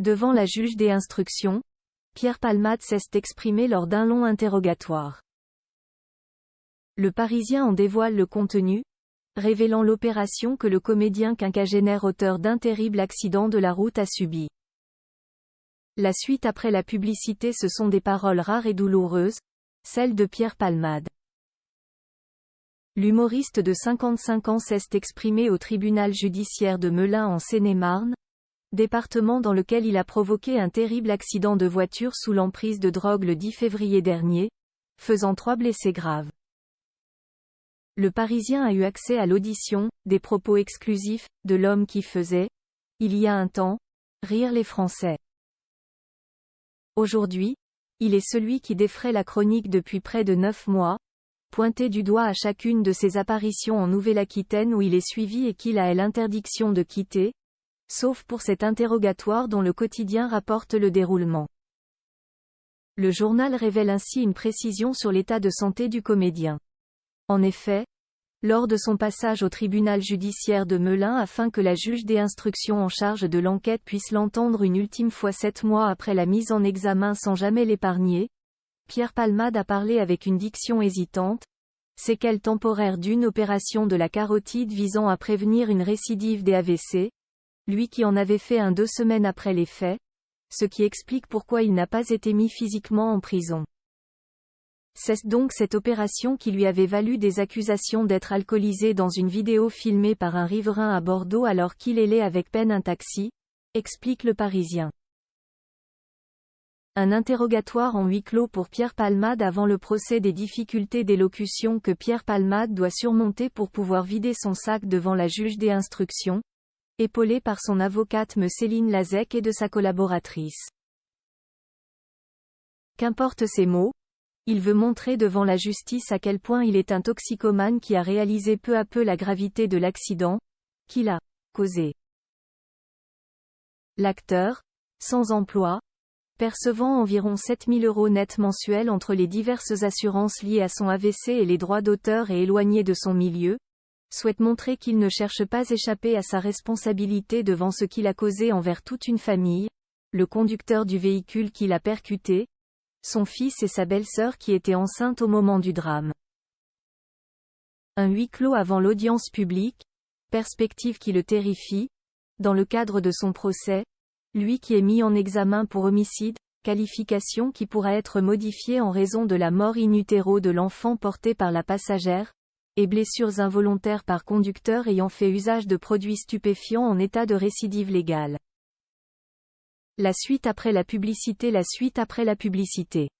Devant la juge des instructions, Pierre Palmade s'est exprimé lors d'un long interrogatoire. Le Parisien en dévoile le contenu, révélant l'opération que le comédien quinquagénaire auteur d'un terrible accident de la route a subi. La suite après la publicité, ce sont des paroles rares et douloureuses, celles de Pierre Palmade. L'humoriste de 55 ans s'est exprimé au tribunal judiciaire de Melun en Seine-et-Marne, département dans lequel il a provoqué un terrible accident de voiture sous l'emprise de drogue le 10 février dernier, faisant 3 blessés graves. Le Parisien a eu accès à l'audition, des propos exclusifs, de l'homme qui faisait, il y a un temps, rire les Français. Aujourd'hui, il est celui qui défraie la chronique depuis près de 9 mois, pointé du doigt à chacune de ses apparitions en Nouvelle-Aquitaine où il est suivi et qu'il a l'interdiction de quitter, sauf pour cet interrogatoire dont le quotidien rapporte le déroulement. Le journal révèle ainsi une précision sur l'état de santé du comédien. En effet, lors de son passage au tribunal judiciaire de Melun afin que la juge des instructions en charge de l'enquête puisse l'entendre une ultime fois 7 mois après la mise en examen sans jamais l'épargner, Pierre Palmade a parlé avec une diction hésitante, séquelles temporaires d'une opération de la carotide visant à prévenir une récidive des AVC, lui qui en avait fait un 2 semaines après les faits, ce qui explique pourquoi il n'a pas été mis physiquement en prison. C'est donc cette opération qui lui avait valu des accusations d'être alcoolisé dans une vidéo filmée par un riverain à Bordeaux alors qu'il hélait avec peine un taxi, explique le Parisien. Un interrogatoire en huis clos pour Pierre Palmade avant le procès, des difficultés d'élocution que Pierre Palmade doit surmonter pour pouvoir vider son sac devant la juge des instructions, épaulé par son avocate Céline Lazec et de sa collaboratrice. Qu'importe ces mots, il veut montrer devant la justice à quel point il est un toxicomane qui a réalisé peu à peu la gravité de l'accident qu'il a causé. L'acteur, sans emploi, percevant environ 7 000 € net mensuels entre les diverses assurances liées à son AVC et les droits d'auteur et éloigné de son milieu, souhaite montrer qu'il ne cherche pas à échapper à sa responsabilité devant ce qu'il a causé envers toute une famille, le conducteur du véhicule qui l'a percuté, son fils et sa belle-sœur qui était enceinte au moment du drame. Un huis clos avant l'audience publique, perspective qui le terrifie, dans le cadre de son procès, lui qui est mis en examen pour homicide, qualification qui pourra être modifiée en raison de la mort in utero de l'enfant porté par la passagère, et blessures involontaires par conducteur ayant fait usage de produits stupéfiants en état de récidive légale. La suite après la publicité. La suite après la publicité.